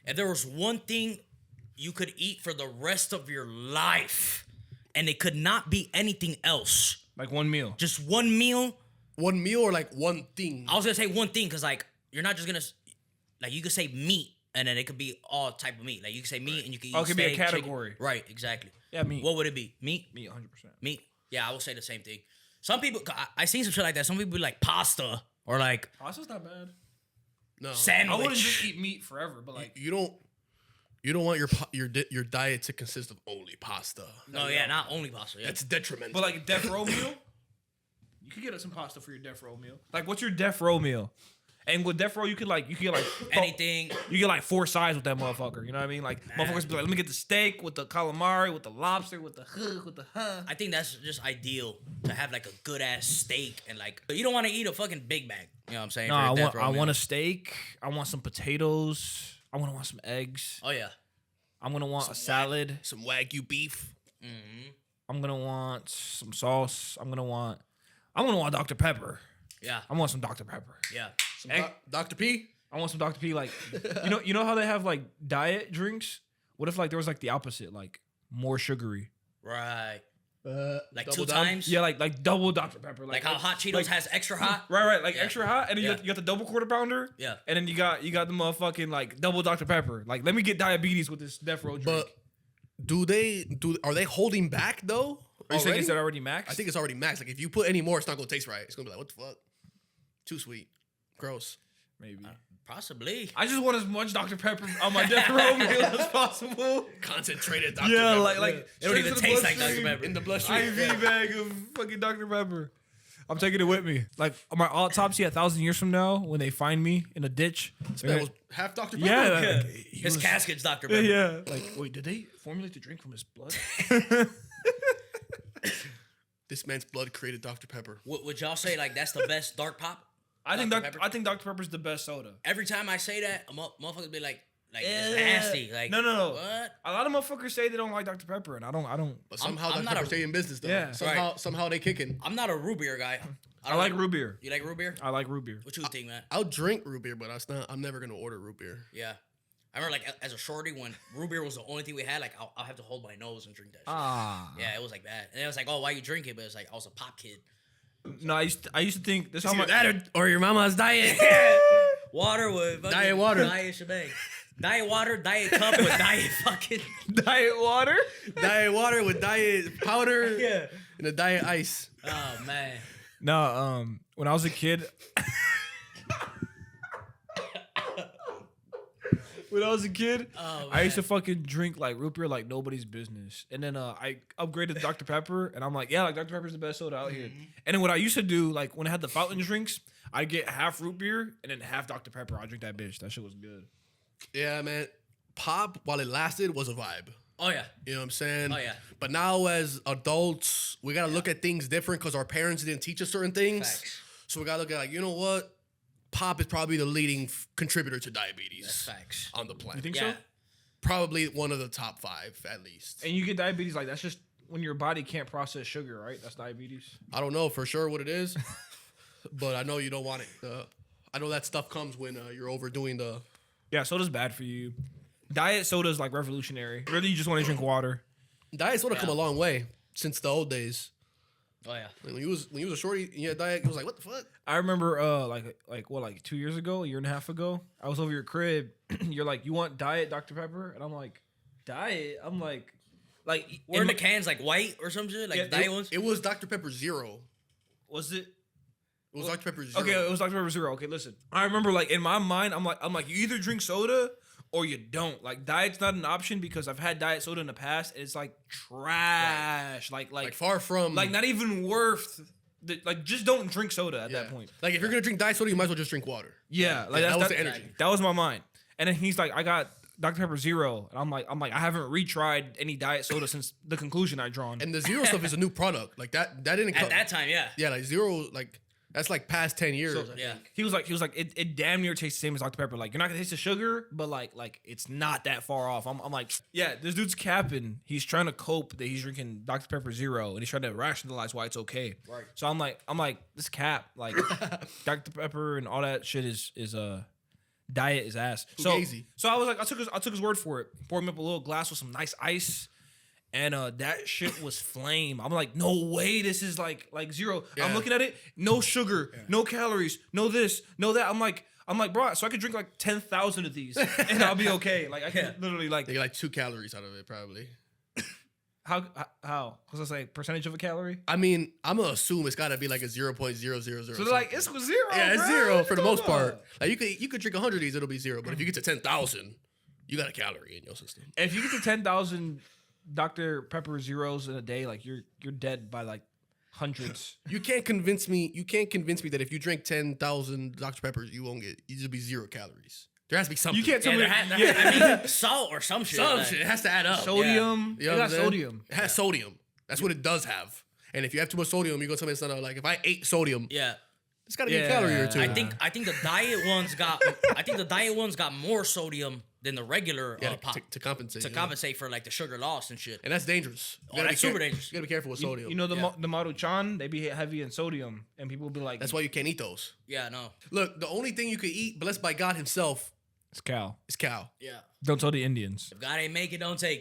If there was one thing you could eat for the rest of your life, and it could not be anything else, Like one meal. just one meal. One meal or like one thing? I was gonna say one thing because like you're not just gonna like you could say meat and then it could be all type of meat. Like you could say meat and you could eat. Oh, it could be a steak, chicken. category. Right, exactly. Yeah, meat. What would it be? Meat. Me, 100%. Meat. Yeah, I would say the same thing. Some people, I seen some shit like that. Some people be like pasta or like Pasta's not bad. No. sandwich. I wouldn't just eat meat forever, but like You don't want your diet to consist of only pasta. No, yeah, not only pasta. Yeah. That's detrimental. but like a death row meal, you could get some pasta for your death row meal. Like, what's your death row meal? And with death row, you get like anything. You get like 4 sides with that motherfucker. You know what I mean? Like motherfuckers be like, let me get the steak with the calamari, with the lobster, with the hook, with the I think that's just ideal to have like a good ass steak and like you don't want to eat a fucking Big Mac. You know what I'm saying? No, for your I death want row meal. a steak. I want some potatoes. I want some eggs. Oh yeah. I'm gonna want a salad. some Wagyu beef. I'm gonna want some sauce. I'm gonna want Dr. Pepper. Yeah. I want some Dr. Pepper. Yeah. Some Dr. P. I want some Dr. P. Like, you know how they have like diet drinks? What if like there was like the opposite, like more sugary? Right. Like double 2 down? times. Yeah, like double Dr. Pepper. Like how Hot Cheetos like- has extra hot. Right, like Yeah. extra hot, and then Yeah. you got the double quarter pounder. Yeah. And then you got the motherfucking like double Dr. Pepper. Like, let me get diabetes with this death row drink. But are they holding back though? Are you saying already? it's already maxed? I think it's already maxed. Like if you put any more, it's not gonna taste right. It's gonna be like, what the fuck? Too sweet. Gross. maybe. Possibly. I just want as much Dr. Pepper on my death row meal as possible. Concentrated Dr. Yeah, Pepper. like It don't straight even to the taste like bloodstream. Dr. Pepper. in the bloodstream. IV bag of fucking Dr. Pepper. I'm taking it with me. Like on my autopsy 1,000 years from now, when they find me in a ditch. That was half Dr. Pepper. Yeah, Yeah. like, His casket's Dr. Pepper. yeah. Like, wait, did they formulate the drink from his blood? This man's blood created Dr. Pepper. Would y'all say like that's the best dark pop? I think Dr. Pepper? I think Dr. Pepper's the best soda. Every time I say that, motherfuckers be like it's nasty. Like No. What? A lot of motherfuckers say they don't like Dr. Pepper, and I don't. But somehow I'm Dr. not Pepper a- stay in business though. Yeah. Somehow they kicking. I'm not a root beer guy. I don't like root beer. You like root beer? I like root beer. What you think, man? I'll drink root beer, but I'm never gonna order root beer. Yeah. I remember like as a shorty when root beer was the only thing we had, like I'll have to hold my nose and drink that shit. Ah. Yeah, it was like that. And it was like, oh, why you drink it? But it's like I was a pop kid. No, I used to think this is how Either my that or your mama's diet. Water with fucking Diet water. Diet shebang. Diet water, diet cup with diet fucking diet water. Diet water with diet powder Yeah. and a diet ice. Oh man. No, when I was a kid. When I was a kid, Oh, I used to man. fucking drink like root beer like nobody's business. And then I upgraded to Dr. Pepper, and I'm like, yeah, like Dr. Pepper's the best soda out here. And then what I used to do, like when I had the fountain drinks, I'd get half root beer and then half Dr. Pepper. I'd drink that bitch. That shit was good. Yeah, man. Pop, while it lasted, was a vibe. Oh yeah. You know what I'm saying? Oh, yeah. But now as adults, we gotta look at things different because our parents didn't teach us certain things. Facts. So we gotta look at like, you know what? Pop is probably the leading contributor to diabetes That's facts. on the planet. You think Yeah. so? Probably one of the top 5 at least. And you get diabetes, like that's just when your body can't process sugar, right? That's diabetes. I don't know for sure what it is, but I know you don't want it. I know that stuff comes when you're overdoing the. Yeah, soda's bad for you. Diet soda is like revolutionary. Really, you just want to drink water. Diet soda come a long way since the old days. Oh yeah. Like, when you was a shorty, and you had diet, it was like, what the fuck? I remember like 2 years ago, a year and a half ago, I was over your crib. You're like, you want diet Dr. Pepper? And I'm like, diet? I'm like Were in the my- cans like white or some shit? Like Yeah, diet ones? It was Dr. Pepper Zero. was it? It was Dr. Pepper Zero. Okay, it was Dr. Pepper Zero. Okay, listen. I remember like in my mind, I'm like, you either drink soda or you don't. Like diet's not an option because I've had diet soda in the past and it's like trash. like far from like not even worth. Like just don't drink soda at yeah. that point. Like if you're gonna drink diet soda, you might as well just drink water. Yeah, like Yeah, that's, that was that the energy. That was my mind. And then he's like, I got Dr. Pepper Zero, and I'm like, I haven't retried any diet soda since the conclusion I drawn. And the Zero stuff is a new product. Like that didn't come. At that time, yeah. Yeah, like Zero, like that's like past 10 years. I Yeah. think. he was like, it damn near tastes the same as Dr. Pepper. Like you're not gonna taste the sugar, but like it's not that far off. I'm like, yeah, this dude's capping. He's trying to cope that he's drinking Dr. Pepper Zero, and he's trying to rationalize why it's okay. Right. So I'm like, this cap, like Dr. Pepper and all that shit is diet is ass. Fugazi. So I was like, I took his word for it. Poured me up a little glass with some nice ice. And that shit was flame. I'm like, no way, this is like zero. Yeah. I'm looking at it, no sugar, no calories, no this, no that. I'm like, bro, so I could drink like 10,000 of these and I'll be okay. Like I can literally like They get like 2 calories out of it, probably. how? Because I say percentage of a calorie. I mean, I'm gonna assume it's gotta be like a 0.000. So they're like, it's zero. yeah, it's bro. zero What for the you most talking part. about? Like you could drink 100 of these, it'll be zero. But if you get to 10,000, you got a calorie in your system. If you get to 10,000 Dr. Pepper zeros in a day, like you're dead by like hundreds. You can't convince me that if you drink 10,000 Dr. Peppers, you'll just be 0 calories. There has to be something. You can't tell Yeah, me. I mean, salt or some shit. Some like- shit. It has to add up. Sodium. You know It what got I'm saying? sodium. It has sodium. That's what it does have. And if you have too much sodium, you're gonna tell me it's not like if I ate sodium, Yeah. it's gotta be a calorie or two. I think the diet ones got more sodium than the regular yeah, pop to compensate. to yeah. compensate for like the sugar loss and shit. And that's dangerous. You Oh, gotta that's be super dangerous. You gotta be careful with sodium. You know the Maruchan, they be heavy in sodium, and people be like, That's why you can't eat those. Yeah, no. Look, the only thing you could eat, blessed by God Himself, it's cow. is cow. Yeah. Don't tell the Indians. If God ain't make it, don't take